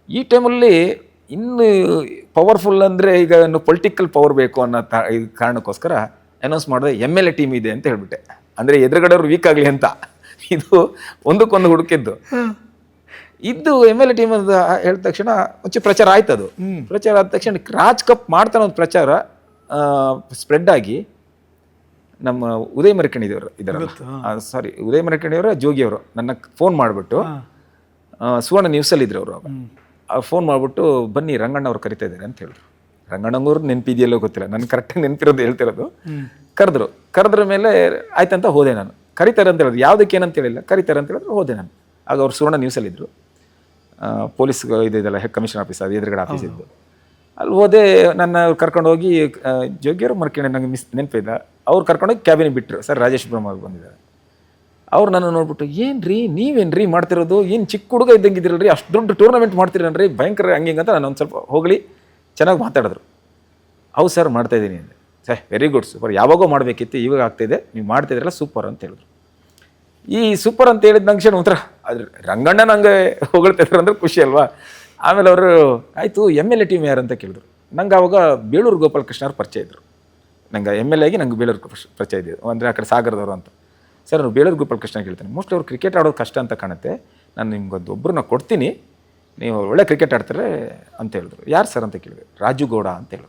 ಈ ಟೈಮಲ್ಲಿ ಇನ್ನು ಪವರ್ಫುಲ್ ಅಂದರೆ ಈಗ ಇನ್ನು ಪೊಲಿಟಿಕಲ್ ಪವರ್ ಬೇಕು ಅನ್ನೋ ಈ ಕಾರಣಕ್ಕೋಸ್ಕರ ಅನೌನ್ಸ್ ಮಾಡಿದೆ MLA ಟೀಮ್ ಇದೆ ಅಂತ ಹೇಳ್ಬಿಟ್ಟೆ. ಅಂದರೆ ಎದುರುಗಡೆಯವ್ರು ವೀಕ್ ಆಗಲಿ ಅಂತ. ಇದು ಒಂದಕ್ಕೊಂದು ಹುಡುಕಿದ್ದು ಇದ್ದು MLA ಟೀಮ್ ಅಂತ ಹೇಳಿದ ತಕ್ಷಣ ಒಂಚೂರು ಪ್ರಚಾರ ಆಯ್ತು. ಅದು ಪ್ರಚಾರ ಆದ ತಕ್ಷಣ ರಾಜ್ ಕಪ್ ಮಾಡ್ತಾನೆ ಒಂದು ಪ್ರಚಾರ ಸ್ಪ್ರೆಡ್ ಆಗಿ ನಮ್ಮ ಉದಯ್ ಮರಿಕಣಿದೇವರು ಇದ್ದಾರಲ್ಲ, ಸಾರಿ ಉದಯ್ ಮರಿಕಣಿಯವರ ಜೋಗಿಯವರು ನನ್ನ ಫೋನ್ ಮಾಡಿಬಿಟ್ಟು ಸುವರ್ಣ ನ್ಯೂಸಲ್ಲಿ ಇದ್ರು ಅವರು ಫೋನ್ ಮಾಡಿಬಿಟ್ಟು ಬನ್ನಿ ರಂಗಣ್ಣ ಅವ್ರು ಕರಿತಾ ಇದ್ದಾರೆ ಅಂತ ಹೇಳಿದ್ರು. ರಂಗಣ್ಣಂಗವ್ರು ನೆನಪಿದೆಯಲ್ಲೋ ಗೊತ್ತಿಲ್ಲ, ನನ್ನ ಕರೆಕ್ಟಾಗಿ ನೆನಪಿರೋದು ಹೇಳ್ತಿರೋದು. ಕರೆದ್ರ ಮೇಲೆ ಆಯ್ತಂತ ಹೋದೆ ನಾನು. ಕರಿತಾರೆ ಅಂತ ಹೇಳಿದ್ರು, ಯಾವುದಕ್ಕೆ ಏನಂತ ಹೇಳಿಲ್ಲ, ಕರಿತಾರೆ ಅಂತ ಹೇಳಿದ್ರು ಹೋದೆ ನಾನು. ಆಗ ಅವ್ರು ಸುವರ್ಣ ನ್ಯೂಸಲ್ಲಿದ್ದರು, ಪೊಲೀಸ್ ಇದೆಲ್ಲ ಕಮಿಷನರ್ ಆಫೀಸ್, ಅದು ಎದುರುಗಡೆ ಆಫೀಸ್ ಇದ್ದು. ಅಲ್ಲಿ ಹೋದೆ, ನನ್ನ ಕರ್ಕೊಂಡು ಹೋಗಿ ಜೋಗಿಯವರು ಮರ್ಕೊಂಡು ನಂಗೆ ನೆನಪಿದ್ದ, ಅವ್ರು ಕರ್ಕೊಂಡೋಗಿ ಕ್ಯಾಬಿನಿಗೆ ಬಿಟ್ಟರು. ಸರ್ ರಾಜೇಶ್ ಬ್ರಹ್ಮ ಬಂದಿದ್ದಾರೆ. ಅವ್ರು ನನ್ನ ನೋಡ್ಬಿಟ್ಟು ಏನ್ರಿ ನೀವೇನ್ರಿ ಮಾಡ್ತಿರೋದು, ಏನು ಚಿಕ್ಕ ಹುಡುಗ ಇದ್ದಂಗಿದ್ದೀರಲ್ರಿ, ಅಷ್ಟು ದೊಡ್ಡ ಟೂರ್ನಮೆಂಟ್ ಮಾಡ್ತೀರನ್ರಿ, ಭಯಂಕರ ಹಂಗೆ ಅಂತ ನಾನು ಒಂದು ಸ್ವಲ್ಪ ಹೋಗಲಿ ಚೆನ್ನಾಗಿ ಮಾತಾಡಿದ್ರು. ಹೌದು ಸರ್ ಮಾಡ್ತಾಯಿದ್ದೀನಿ ಅಂದೆ. ವೆರಿ ಗುಡ್, ಸೂಪರ್, ಯಾವಾಗೋ ಮಾಡಬೇಕಿತ್ತು, ಇವಾಗ ಆಗ್ತಾಯಿದೆ, ನೀವು ಮಾಡ್ತಾಯಿದ್ರಲ್ಲ ಸೂಪರ್ ಅಂತ ಹೇಳಿದ್ರು. ಈ ಸೂಪರ್ ಅಂತ ಹೇಳಿದ ತಕ್ಷಣ ಒಂಥರ ಅದ್ರ ರಂಗಣ್ಣ ನಂಗೆ ಹೊಗಳ್ತಿದ್ರು ಅಂದ್ರೆ ಖುಷಿ ಅಲ್ವಾ. ಆಮೇಲೆ ಅವರು ಆಯಿತು MLA ಟೀಮ್ ಯಾರು ಅಂತ ಕೇಳಿದ್ರು. ನಂಗೆ ಆವಾಗ ಬೇಳೂರು ಗೋಪಾಲಕೃಷ್ಣ ಅವ್ರು ಪರಿಚಯ ಇದ್ದರು. ನಂಗೆ MLA ಆಗಿ ನಂಗೆ ಬೇಳೂರು ಪರಿಚಯ ಇದ್ದಿದ್ದು, ಅಂದರೆ ಆ ಕಡೆ ಸಾಗರದವರು ಅಂತ. ಸರ್ ನಾನು ಬೇಳೂರು ಗೋಪಾಲಕೃಷ್ಣ ಕೇಳ್ತೀನಿ, ಮೋಸ್ಟ್ಲಿ ಅವ್ರು ಕ್ರಿಕೆಟ್ ಆಡೋದು ಕಷ್ಟ ಅಂತ ಕಾಣುತ್ತೆ, ನಾನು ನಿಮ್ಗೊಂದು ಒಬ್ಬರನ್ನ ಕೊಡ್ತೀನಿ, ನೀವು ಒಳ್ಳೆ ಕ್ರಿಕೆಟ್ ಆಡ್ತಾರೆ ಅಂತ ಹೇಳಿದ್ರು. ಯಾರು ಸರ್ ಅಂತ ಕೇಳಿದೆ. ರಾಜು ಗೌಡ ಅಂತ ಹೇಳಿದ್ರು.